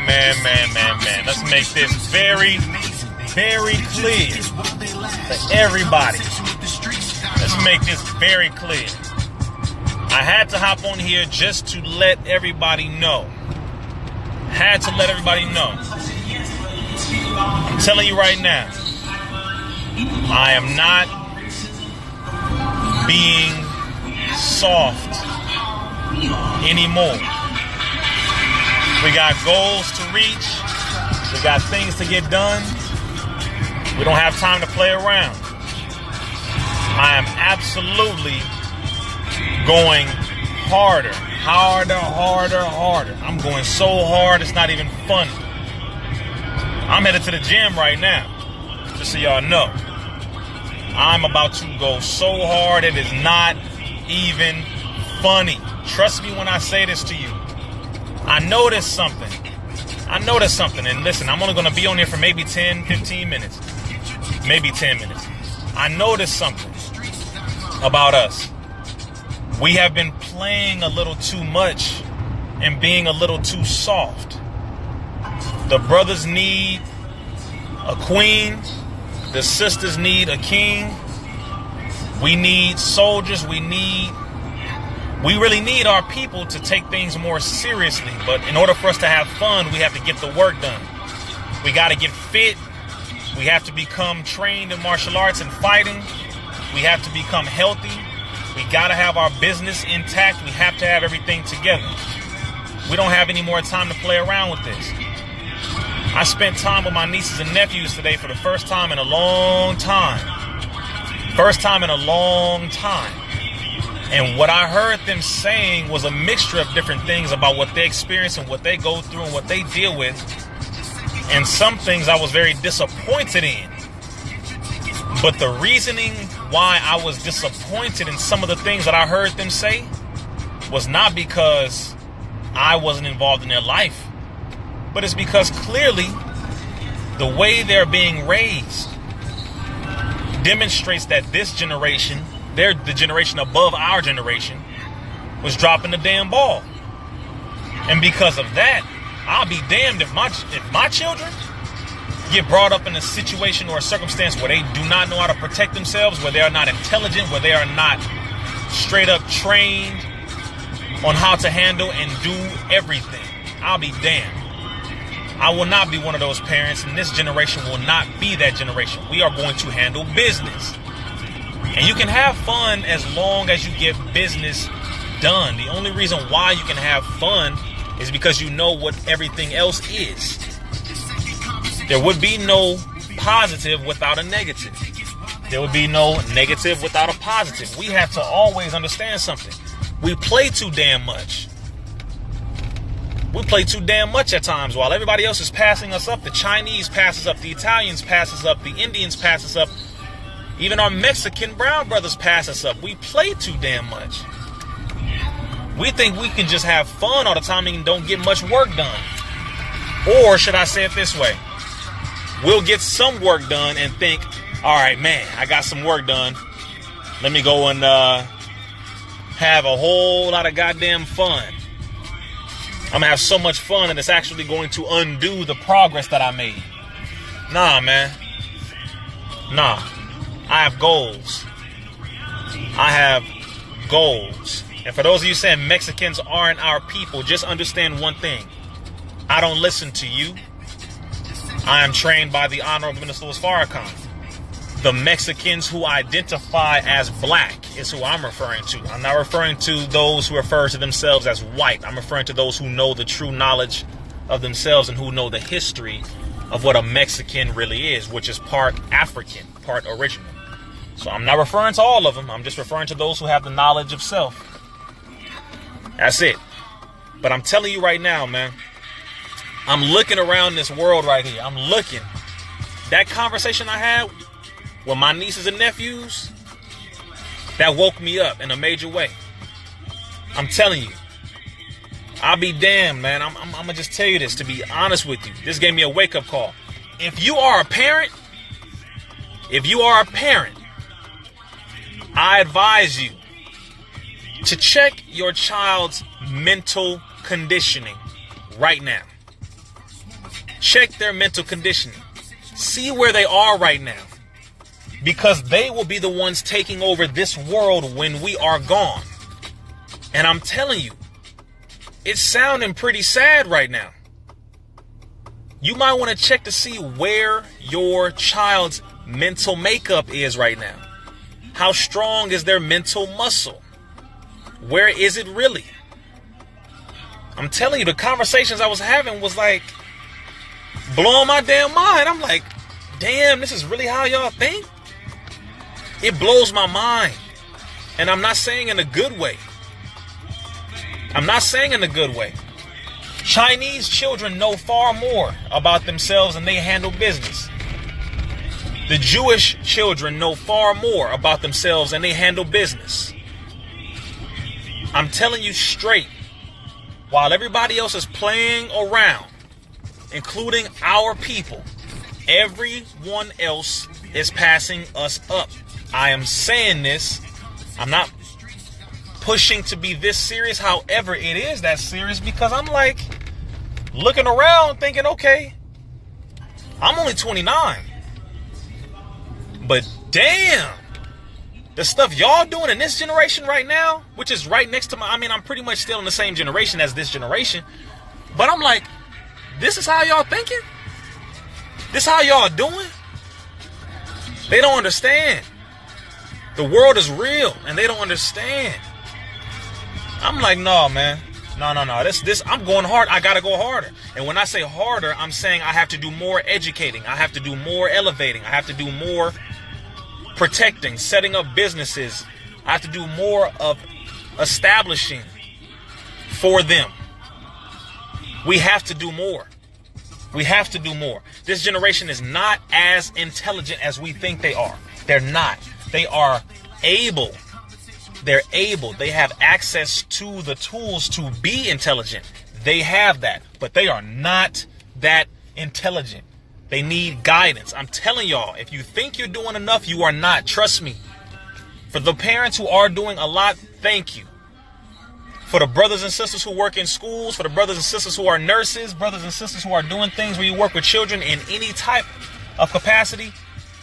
Man. Let's make this very, very clear for everybody. Let's make this very clear. I had to hop on here just to let everybody know. I'm telling you right now, I am not being soft anymore. We got goals to reach. We got things to get done. We don't have time to play around. I am absolutely going harder. I'm going so hard it's not even funny. I'm headed to the gym right now, just so y'all know. I'm about to go so hard it is not even funny. Trust me when I say this to you. I noticed something, and listen, I'm only going to be on here for maybe 10, 15 minutes, maybe 10 minutes. I noticed something about us. We have been playing a little too much and being a little too soft. The brothers need a queen. The sisters need a king. We need soldiers. We really need our people to take things more seriously. But in order for us to have fun, we have to get the work done. We got to get fit. We have to become trained in martial arts and fighting. We have to become healthy. We got to have our business intact. We have to have everything together. We don't have any more time to play around with this. I spent time with my nieces and nephews today for the first time in a long time. And what I heard them saying was a mixture of different things about what they experience and what they go through and what they deal with. And some things I was very disappointed in. But the reasoning why I was disappointed in some of the things that I heard them say was not because I wasn't involved in their life, but it's because clearly the way they're being raised demonstrates that this generation, they're the generation above our generation, was dropping the damn ball. And because of that, I'll be damned if my children get brought up in a situation or a circumstance where they do not know how to protect themselves, where they are not intelligent, where they are not straight up trained on how to handle and do everything. I'll be damned. I will not be one of those parents, and this generation will not be that generation. We are going to handle business. And you can have fun as long as you get business done. The only reason why you can have fun is because you know what everything else is. There would be no positive without a negative. There would be no negative without a positive. We have to always understand something. We play too damn much. We play too damn much at times while everybody else is passing us up. The Chinese passes up, the Italians pass us up, the Indians pass us up. Even our Mexican brown brothers pass us up. We play too damn much. We think we can just have fun all the time and don't get much work done. Or should I say it this way? We'll get some work done and think, all right, man, I got some work done. Let me go and have a whole lot of goddamn fun. I'm going to have so much fun and it's actually going to undo the progress that I made. Nah, man. Nah. I have goals. And for those of you saying Mexicans aren't our people, just understand one thing. I don't listen to you. I am trained by the Honorable Minister Farrakhan. The Mexicans who identify as black is who I'm referring to. I'm not referring to those who refer to themselves as white. I'm referring to those who know the true knowledge of themselves and who know the history of what a Mexican really is, which is part African, part original. So I'm not referring to all of them. I'm just referring to those who have the knowledge of self. That's it. But I'm telling you right now, man, I'm looking around this world right here. I'm looking. That conversation I had with my nieces and nephews, that woke me up in a major way. I'm telling you. I'll be damned, man. I'm going to just tell you this, to be honest with you. This gave me a wake-up call. If you are a parent, I advise you to check your child's mental conditioning right now. Check their mental conditioning. See where they are right now. Because they will be the ones taking over this world when we are gone. And I'm telling you, it's sounding pretty sad right now. You might want to check to see where your child's mental makeup is right now. How strong is their mental muscle? Where is it really? I'm telling you, the conversations I was having was like blowing my damn mind. I'm like, damn, this is really how y'all think? It blows my mind. And I'm not saying in a good way. I'm not saying in a good way. Chinese children know far more about themselves than they handle business. The Jewish children know far more about themselves than they handle business. I'm telling you straight, while everybody else is playing around, including our people, everyone else is passing us up. I am saying this. I'm not pushing to be this serious. However, it is that serious because I'm like looking around thinking, okay, I'm only 29. But damn, the stuff y'all doing in this generation right now, which is right next to I'm pretty much still in the same generation as this generation. But I'm like, this is how y'all thinking? This how y'all doing? They don't understand. The world is real and they don't understand. I'm like, no, man. No. This, I'm going hard. I got to go harder. And when I say harder, I'm saying I have to do more educating. I have to do more elevating. I have to do more protecting, setting up businesses. I have to do more of establishing for them. We have to do more. We have to do more. This generation is not as intelligent as we think they are. They're not. They are able. They're able. They have access to the tools to be intelligent. They have that. But they are not that intelligent. They need guidance. I'm telling y'all, if you think you're doing enough, you are not. Trust me. For the parents who are doing a lot, thank you. For the brothers and sisters who work in schools, for the brothers and sisters who are nurses, brothers and sisters who are doing things where you work with children in any type of capacity,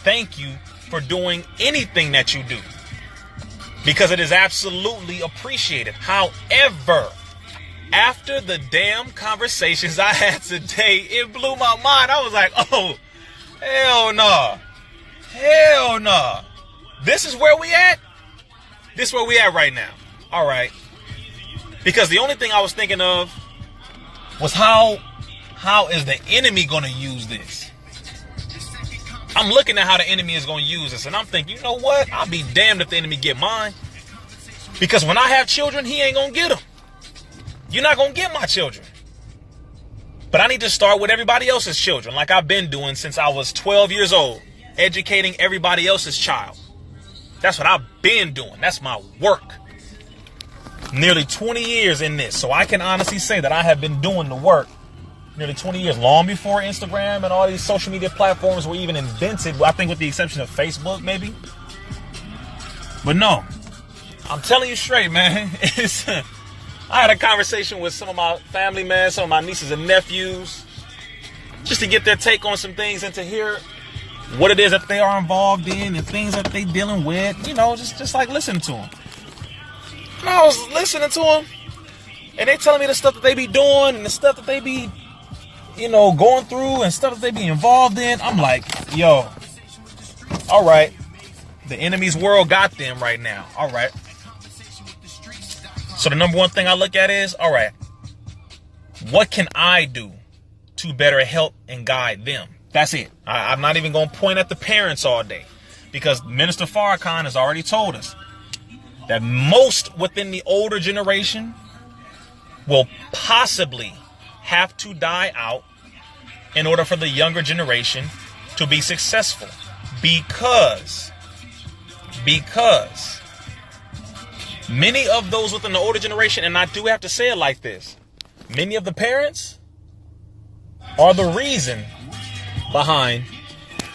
thank you for doing anything that you do. Because it is absolutely appreciated. However, after the damn conversations I had today, it blew my mind. I was like, oh, hell no. Hell no. This is where we at? This is where we at right now. All right. Because the only thing I was thinking of was how is the enemy going to use this? I'm looking at how the enemy is going to use this. And I'm thinking, you know what? I'll be damned if the enemy get mine. Because when I have children, he ain't going to get them. You're not going to get my children. But I need to start with everybody else's children, like I've been doing since I was 12 years old, educating everybody else's child. That's what I've been doing. That's my work. Nearly 20 years in this. So I can honestly say that I have been doing the work nearly 20 years, long before Instagram and all these social media platforms were even invented. I think with the exception of Facebook, maybe. But no, I'm telling you straight, man. I had a conversation with some of my family, man, some of my nieces and nephews, just to get their take on some things and to hear what it is that they are involved in and things that they dealing with, you know, just like listening to them. And I was listening to them, and they telling me the stuff that they be doing and the stuff that they be, you know, going through and stuff that they be involved in. I'm like, yo, all right, the enemy's world got them right now. All right. So the number one thing I look at is, all right, what can I do to better help and guide them? That's it. I'm not even going to point at the parents all day, because Minister Farrakhan has already told us that most within the older generation will possibly have to die out in order for the younger generation to be successful. Because many of those within the older generation, and I do have to say it like this, many of the parents are the reason behind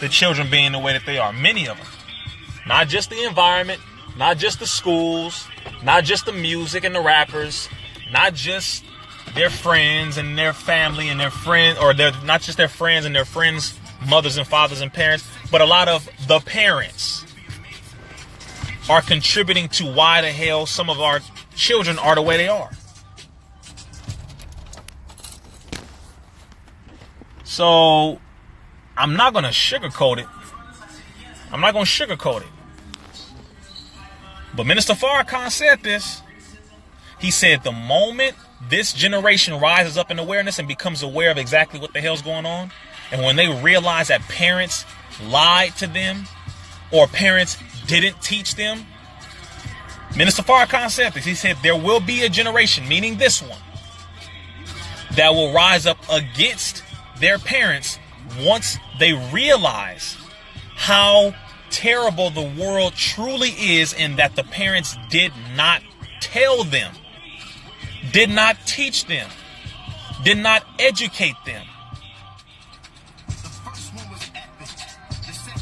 the children being the way that they are. Many of them. Not just the environment, not just the schools, not just the music and the rappers, not just their friends and their family and their friends, or they're not just their friends and their friends' mothers and fathers and parents, but a lot of the parents are contributing to why the hell some of our children are the way they are. So I'm not going to sugarcoat it. But Minister Farrakhan said this. He said the moment this generation rises up in awareness and becomes aware of exactly what the hell's going on, and when they realize that parents lied to them or parents didn't teach them, Minister Farrakhan said this. He said there will be a generation, meaning this one, that will rise up against their parents once they realize how terrible the world truly is, and that the parents did not tell them, did not teach them, did not educate them.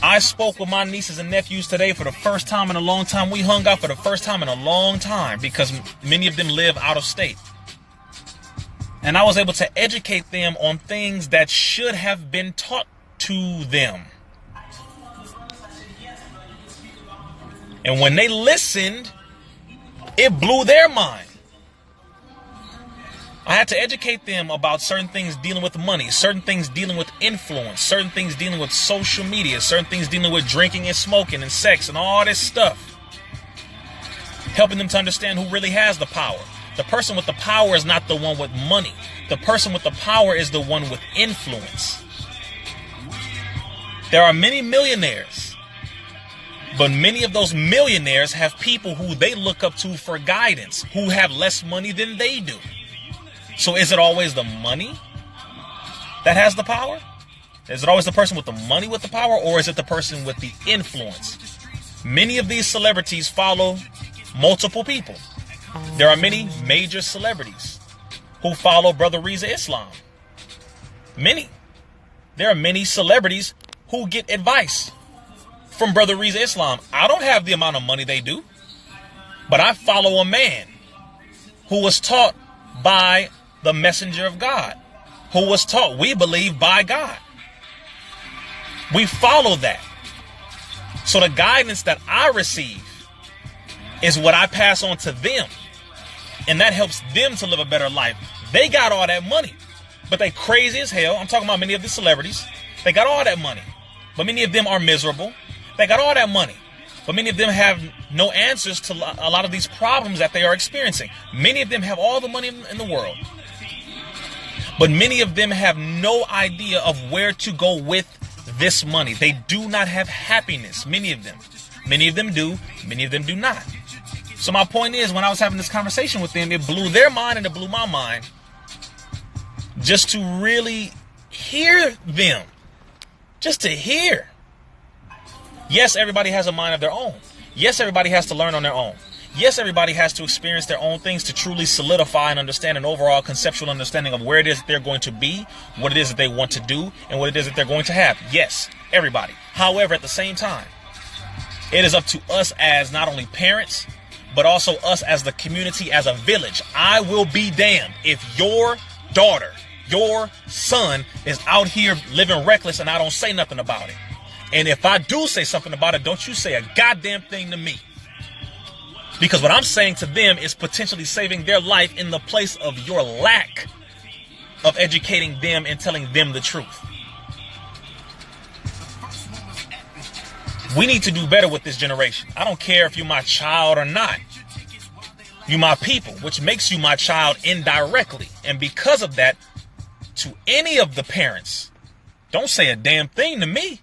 I spoke with my nieces and nephews today for the first time in a long time. We hung out for the first time in a long time because many of them live out of state. And I was able to educate them on things that should have been taught to them. And when they listened, it blew their mind. I had to educate them about certain things dealing with money, certain things dealing with influence, certain things dealing with social media, certain things dealing with drinking and smoking and sex and all this stuff. Helping them to understand who really has the power. The person with the power is not the one with money. The person with the power is the one with influence. There are many millionaires, but many of those millionaires have people who they look up to for guidance, who have less money than they do. So is it always the money that has the power? Is it always the person with the money with the power, or is it the person with the influence? Many of these celebrities follow multiple people. There are many major celebrities who follow Brother Rizza Islam. Many. There are many celebrities who get advice from Brother Rizza Islam. I don't have the amount of money they do, but I follow a man who was taught by the messenger of God, who was taught, we believe, by God. We follow that. So the guidance that I receive is what I pass on to them. And that helps them to live a better life. They got all that money, but they crazy as hell. I'm talking about many of the celebrities. They got all that money, but many of them are miserable. They got all that money, but many of them have no answers to a lot of these problems that they are experiencing. Many of them have all the money in the world, but many of them have no idea of where to go with this money. They do not have happiness. Many of them do. Many of them do not. So my point is, when I was having this conversation with them, it blew their mind and it blew my mind just to really hear them. Just to hear. Yes, everybody has a mind of their own. Yes, everybody has to learn on their own. Yes, everybody has to experience their own things to truly solidify and understand an overall conceptual understanding of where it is that they're going to be, what it is that they want to do, and what it is that they're going to have. Yes, everybody. However, at the same time, it is up to us as not only parents, but also us as the community, as a village. I will be damned if your daughter, your son is out here living reckless and I don't say nothing about it. And if I do say something about it, don't you say a goddamn thing to me. Because what I'm saying to them is potentially saving their life in the place of your lack of educating them and telling them the truth. We need to do better with this generation. I don't care if you're my child or not. You're my people, which makes you my child indirectly. And because of that, to any of the parents, don't say a damn thing to me.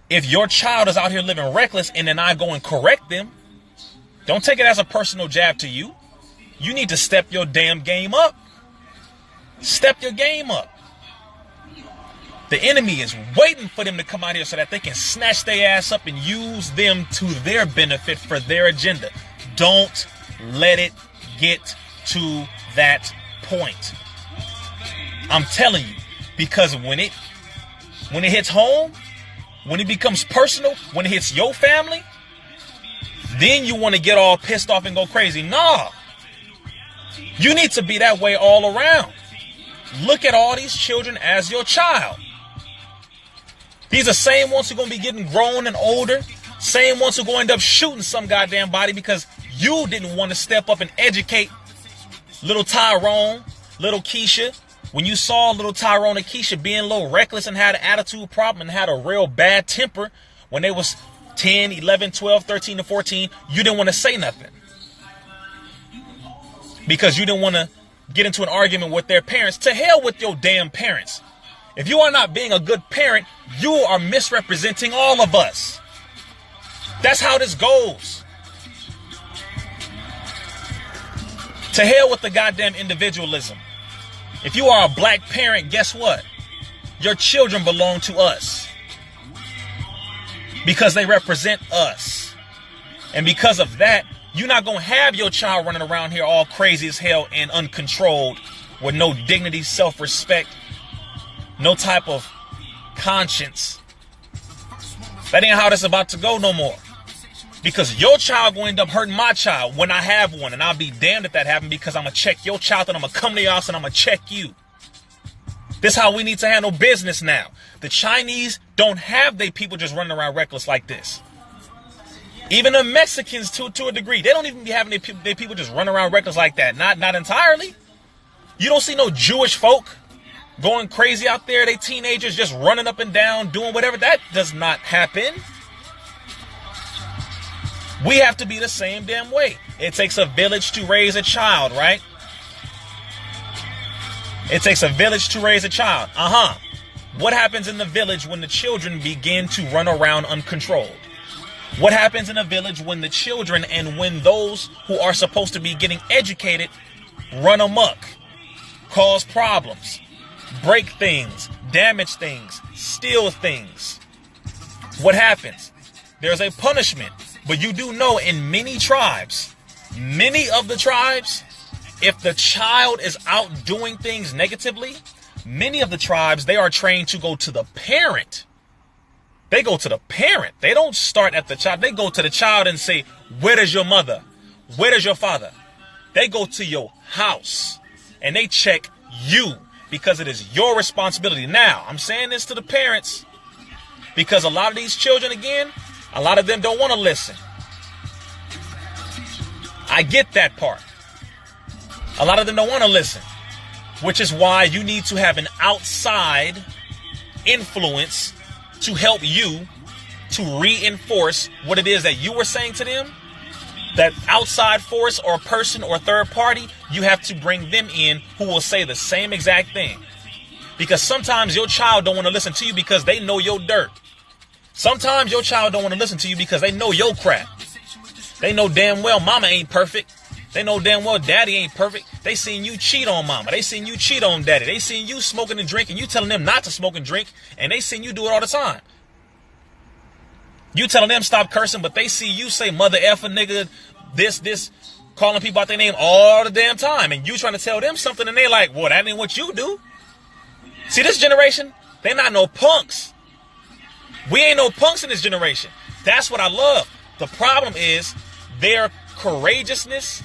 If your child is out here living reckless and then I go and correct them, don't take it as a personal jab to you. You need to step your damn game up. Step your game up. The enemy is waiting for them to come out here so that they can snatch their ass up and use them to their benefit for their agenda. Don't let it get to that point. I'm telling you, because when it hits home, when it becomes personal, when it hits your family, then you want to get all pissed off and go crazy. Nah. You need to be that way all around. Look at all these children as your child. These are the same ones who are going to be getting grown and older. Same ones who are going to end up shooting some goddamn body because you didn't want to step up and educate little Tyrone, little Keisha. When you saw little Tyrone and Keisha being a little reckless and had an attitude problem and had a real bad temper when they was 10, 11, 12, 13, and 14, you didn't want to say nothing. Because you didn't want to get into an argument with their parents. To hell with your damn parents. If you are not being a good parent, you are misrepresenting all of us. That's how this goes. To hell with the goddamn individualism. If you are a black parent, guess what? Your children belong to us. Because they represent us. And because of that, you're not going to have your child running around here all crazy as hell and uncontrolled with no dignity, self-respect, no type of conscience. That ain't how this about to go no more. Because your child going to end up hurting my child when I have one. And I'll be damned if that happens because I'm going to check your child and I'm going to come to your house and I'm going to check you. This is how we need to handle business now. The Chinese don't have their people just running around reckless like this. Even the Mexicans to a degree, they don't even be having their people just run around reckless like that. Not entirely. You don't see no Jewish folk going crazy out there. They teenagers just running up and down, doing whatever. That does not happen. We have to be the same damn way. It takes a village to raise a child, right? It takes a village to raise a child. What happens in the village when the children begin to run around uncontrolled? What happens in a village when the children and when those who are supposed to be getting educated run amok, cause problems, break things, damage things, steal things? What happens? There's a punishment. But you do know in many tribes, many of the tribes, if the child is out doing things negatively, many of the tribes, they are trained to go to the parent. They go to the parent. They don't start at the child. They go to the child and say, where is your mother? Where is your father? They go to your house and they check you because it is your responsibility. Now, I'm saying this to the parents because a lot of these children, again, a lot of them don't want to listen. I get that part. A lot of them don't want to listen, which is why you need to have an outside influence to help you to reinforce what it is that you were saying to them. That outside force or person or third party, you have to bring them in who will say the same exact thing. Because sometimes your child don't want to listen to you because they know your dirt. Sometimes your child don't want to listen to you because they know your crap. They know damn well mama ain't perfect. They know damn well daddy ain't perfect. They seen you cheat on mama. They seen you cheat on daddy. They seen you smoking and drinking. You telling them not to smoke and drink. And they seen you do it all the time. You telling them stop cursing, but they see you say mother effer nigga, this, calling people out their name all the damn time. And you trying to tell them something and they like, well, that ain't what you do. See, this generation, they not no punks. We ain't no punks in this generation. That's what I love. The problem is their courageousness,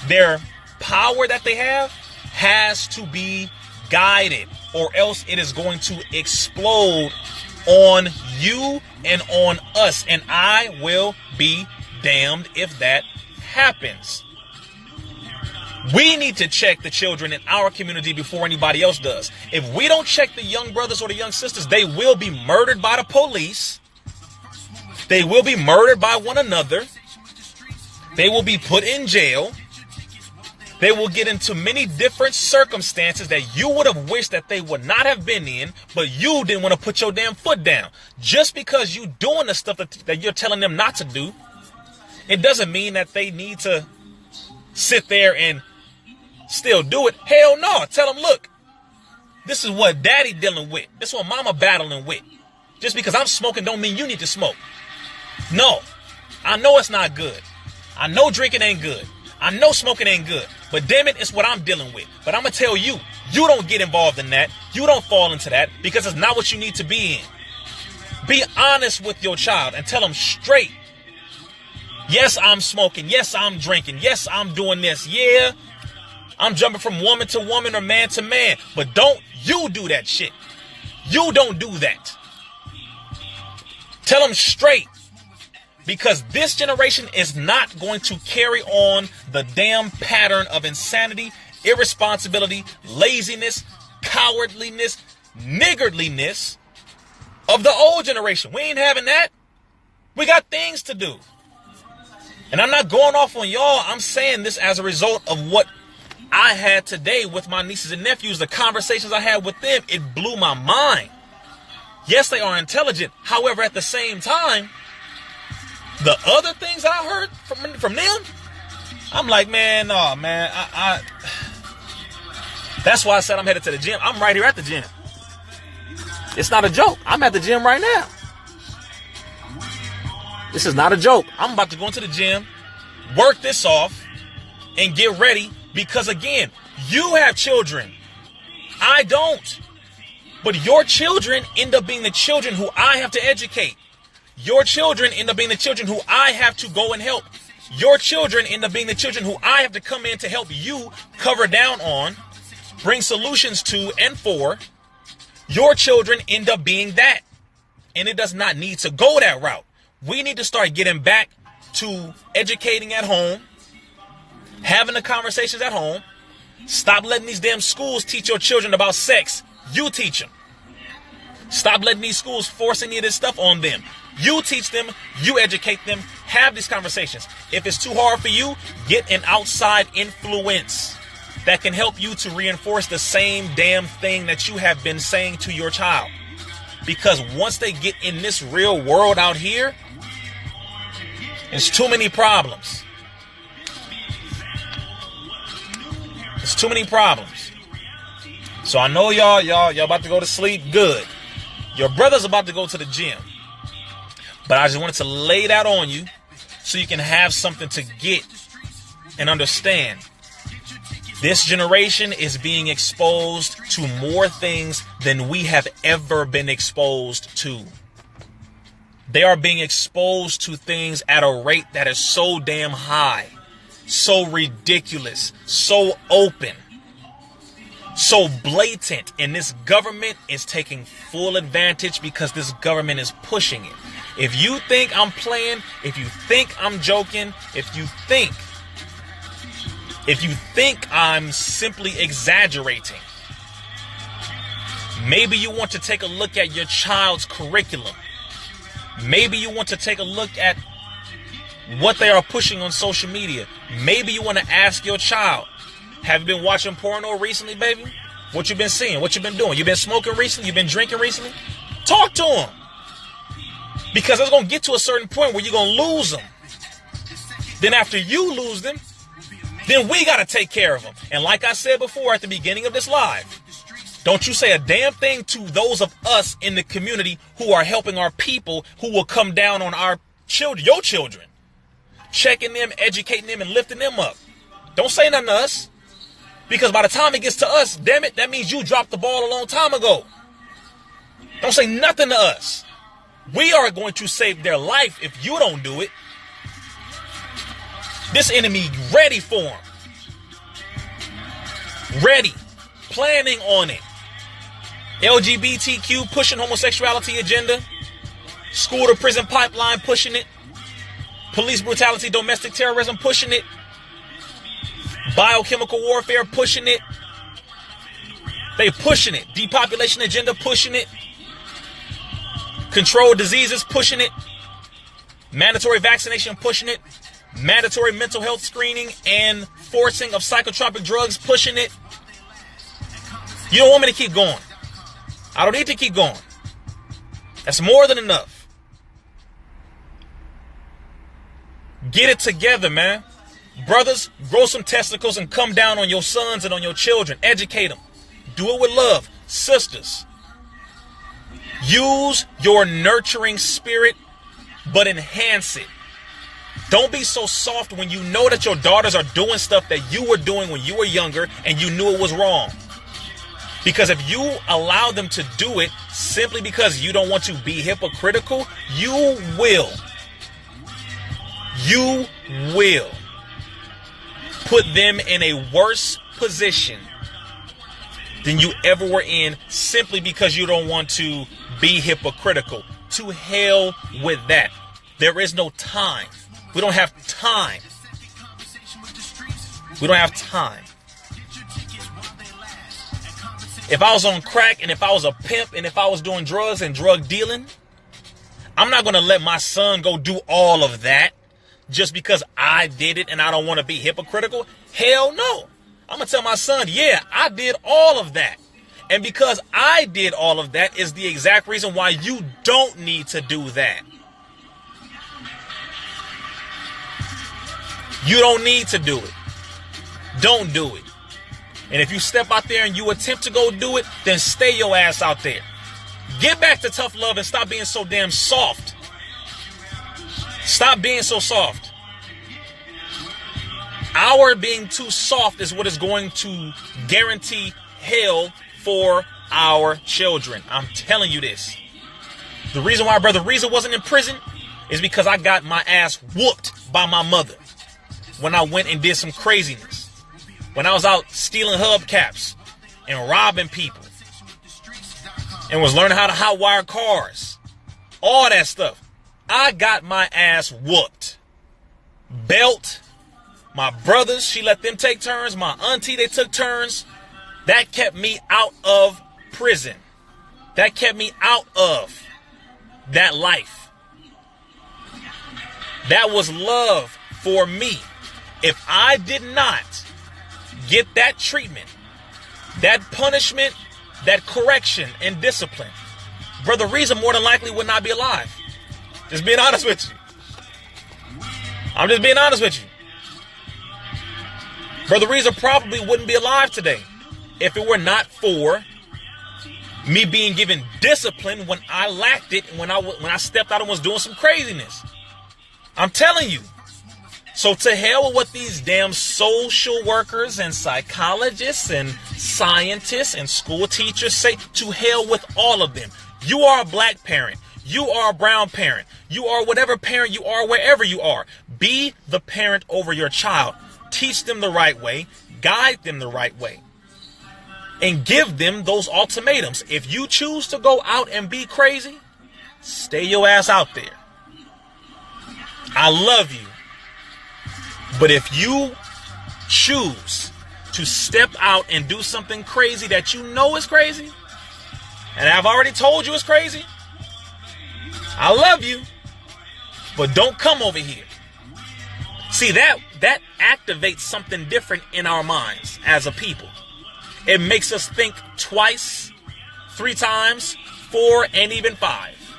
their power that they have has to be guided, or else it is going to explode on you and on us. And I will be damned if that happens. We need to check the children in our community before anybody else does. If we don't check the young brothers or the young sisters, they will be murdered by the police. They will be murdered by one another. They will be put in jail. They will get into many different circumstances that you would have wished that they would not have been in, but you didn't want to put your damn foot down. Just because you doing the stuff that you're telling them not to do, it doesn't mean that they need to sit there and still do it. Hell no. Tell them, look, this is what daddy dealing with. This is what mama battling with. Just because I'm smoking don't mean you need to smoke. No, I know it's not good. I know drinking ain't good. I know smoking ain't good. But damn it, it's what I'm dealing with. But I'm going to tell you, you don't get involved in that. You don't fall into that because it's not what you need to be in. Be honest with your child and tell them straight. Yes, I'm smoking. Yes, I'm drinking. Yes, I'm doing this. Yeah, I'm jumping from woman to woman or man to man. But don't you do that shit. You don't do that. Tell them straight. Because this generation is not going to carry on the damn pattern of insanity, irresponsibility, laziness, cowardliness, niggardliness of the old generation. We ain't having that. We got things to do. And I'm not going off on y'all. I'm saying this as a result of what I had today with my nieces and nephews. The conversations I had with them, it blew my mind. Yes, they are intelligent. However, at the same time, the other things that I heard from them, I'm like, man, no, man. That's why I said I'm headed to the gym. I'm right here at the gym. It's not a joke. I'm at the gym right now. This is not a joke. I'm about to go into the gym, work this off, and get ready. Because again, you have children. I don't. But your children end up being the children who I have to educate. Your children end up being the children who I have to go and help. Your children end up being the children who I have to come in to help you cover down on, bring solutions to and for. Your children end up being that. And it does not need to go that route. We need to start getting back to educating at home, having the conversations at home. Stop letting these damn schools teach your children about sex. You teach them. Stop letting these schools force any of this stuff on them. You teach them, you educate them, have these conversations. If it's too hard for you, get an outside influence that can help you to reinforce the same damn thing that you have been saying to your child. Because once they get in this real world out here, there's too many problems. There's too many problems. So I know y'all about to go to sleep. Good. Your brother's about to go to the gym. But I just wanted to lay that on you so you can have something to get and understand. This generation is being exposed to more things than we have ever been exposed to. They are being exposed to things at a rate that is so damn high, so ridiculous, so open, so blatant. And this government is taking full advantage because this government is pushing it. If you think I'm playing, if you think I'm joking, if you think I'm simply exaggerating, maybe you want to take a look at your child's curriculum. Maybe you want to take a look at what they are pushing on social media. Maybe you want to ask your child, have you been watching porno recently, baby? What you been seeing? What you been doing? You been smoking recently? You been drinking recently? Talk to them. Because it's going to get to a certain point where you're going to lose them. Then after you lose them, then we got to take care of them. And like I said before at the beginning of this live, don't you say a damn thing to those of us in the community who are helping our people who will come down on our children, your children, checking them, educating them, and lifting them up. Don't say nothing to us. Because by the time it gets to us, damn it, that means you dropped the ball a long time ago. Don't say nothing to us. We are going to save their life if you don't do it. This enemy ready for them. Ready. Planning on it. LGBTQ pushing homosexuality agenda. School to prison pipeline pushing it. Police brutality, domestic terrorism pushing it. Biochemical warfare pushing it. They pushing it. Depopulation agenda pushing it. Controlled diseases pushing it. Mandatory vaccination pushing it. Mandatory mental health screening and forcing of psychotropic drugs pushing it. You don't want me to keep going. I don't need to keep going. That's more than enough. Get it together, man. Brothers, grow some testicles and come down on your sons and on your children. Educate them. Do it with love. Sisters, use your nurturing spirit, but enhance it. Don't be so soft when you know that your daughters are doing stuff that you were doing when you were younger and you knew it was wrong. Because if you allow them to do it simply because you don't want to be hypocritical, you will put them in a worse position than you ever were in, simply because you don't want to be hypocritical. To hell with that. There is no time. We don't have time. We don't have time. If I was on crack, and if I was a pimp, and if I was doing drugs and drug dealing, I'm not going to let my son go do all of that just because I did it and I don't want to be hypocritical. Hell no. I'm going to tell my son, yeah, I did all of that. And because I did all of that is the exact reason why you don't need to do that. You don't need to do it. Don't do it. And if you step out there and you attempt to go do it, then stay your ass out there. Get back to tough love and stop being so damn soft. Stop being so soft. Our being too soft is what is going to guarantee hell for our children. I'm telling you this. The reason why Brother Rizza wasn't in prison is because I got my ass whooped by my mother when I went and did some craziness. When I was out stealing hubcaps and robbing people and was learning how to hotwire cars. All that stuff. I got my ass whooped. Belt. My brothers, she let them take turns. My auntie, they took turns. That kept me out of prison. That kept me out of that life. That was love for me. If I did not get that treatment, that punishment, that correction and discipline, Brother Rizza more than likely would not be alive. Just being honest with you. I'm just being honest with you. Brother Rizza probably wouldn't be alive today if it were not for me being given discipline when I lacked it, when I stepped out and was doing some craziness. I'm telling you. So to hell with what these damn social workers and psychologists and scientists and school teachers say. To hell with all of them. You are a black parent. You are a brown parent. You are whatever parent you are, wherever you are. Be the parent over your child. Teach them the right way. Guide them the right way. And give them those ultimatums. If you choose to go out and be crazy, stay your ass out there. I love you. But if you choose to step out and do something crazy that you know is crazy, and I've already told you it's crazy, I love you, but don't come over here. See, that activates something different in our minds as a people. It makes us think twice, 3 times, 4, and even 5.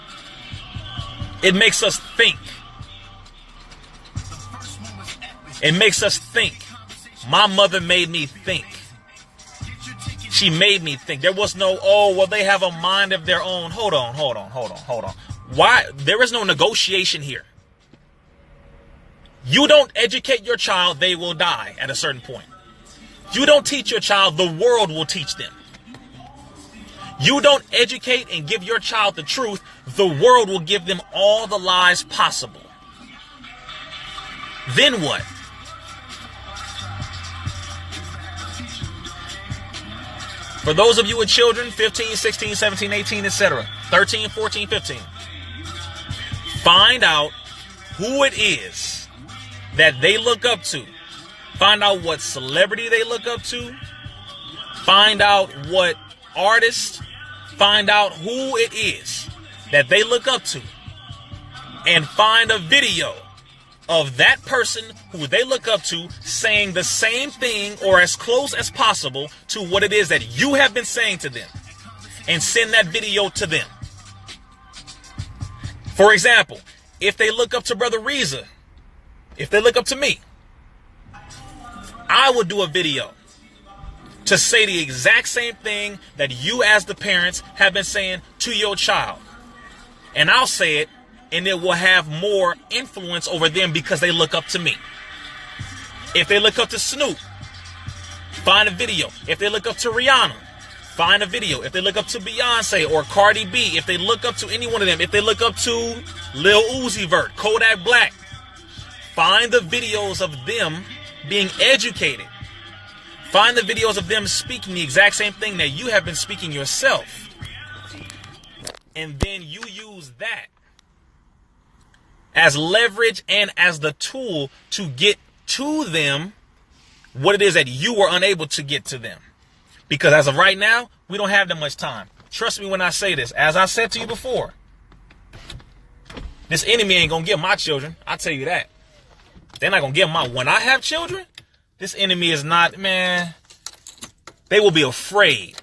It makes us think. It makes us think. My mother made me think. She made me think. There was no, oh, well, they have a mind of their own. Hold on. Why? There is no negotiation here. You don't educate your child, they will die at a certain point. You don't teach your child, the world will teach them. You don't educate and give your child the truth, the world will give them all the lies possible. Then what? For those of you with children, 15, 16, 17, 18, etc., 13, 14, 15, find out who it is that they look up to. Find out what celebrity they look up to. Find out what artist. Find out who it is that they look up to. And find a video of that person who they look up to saying the same thing or as close as possible to what it is that you have been saying to them. And send that video to them. For example, if they look up to Brother Rizza, if they look up to me, I would do a video to say the exact same thing that you as the parents have been saying to your child. And I'll say it, and it will have more influence over them because they look up to me. If they look up to Snoop, find a video. If they look up to Rihanna, find a video. If they look up to Beyonce or Cardi B, if they look up to any one of them, if they look up to Lil Uzi Vert, Kodak Black, find the videos of them being educated. Find the videos of them speaking the exact same thing that you have been speaking yourself. And then you use that as leverage and as the tool to get to them what it is that you were unable to get to them. Because as of right now, we don't have that much time. Trust me when I say this. As I said to you before, this enemy ain't gonna get my children. I'll tell you that. They're not gonna get my, when I have children, this enemy is not, man, they will be afraid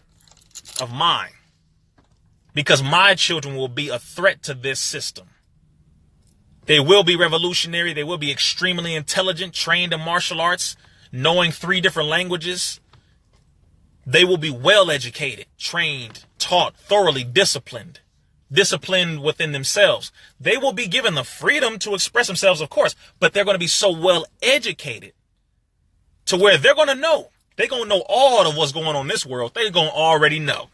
of mine. Because my children will be a threat to this system. They will be revolutionary. They will be extremely intelligent, trained in martial arts, knowing 3 different languages. They will be well educated, trained, taught, thoroughly disciplined within themselves. They will be given the freedom to express themselves, of course, but they're going to be so well educated to where they're going to know. They're going to know all of what's going on in this world. They're going to already know.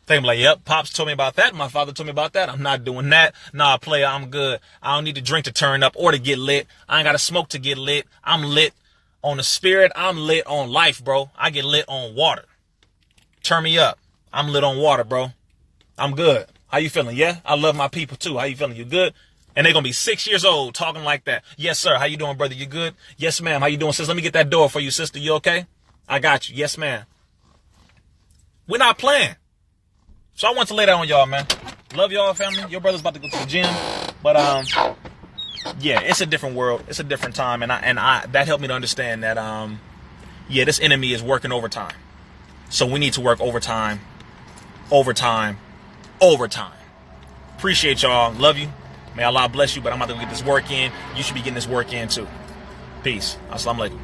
They're like, yep, Pops told me about that. My father told me about that. I'm not doing that. Nah, player, I'm good. I don't need to drink to turn up or to get lit. I ain't got to smoke to get lit. I'm lit on the spirit. I'm lit on life, bro. I get lit on water. Turn me up. I'm lit on water, bro. I'm good. How you feeling? Yeah, I love my people too. How you feeling? You good? And they're going to be 6 years old talking like that. Yes, sir. How you doing, brother? You good? Yes, ma'am. How you doing, sis? Let me get that door for you, sister. You okay? I got you. Yes, ma'am. We're not playing. So I want to lay that on y'all, man. Love y'all, family. Your brother's about to go to the gym. But, yeah, it's a different world. It's a different time. And I that helped me to understand that, yeah, this enemy is working overtime. So we need to work overtime. Appreciate y'all. Love you. May Allah bless you. But I'm about to get this work in. You should be getting this work in, too. Peace. Assalamu alaikum.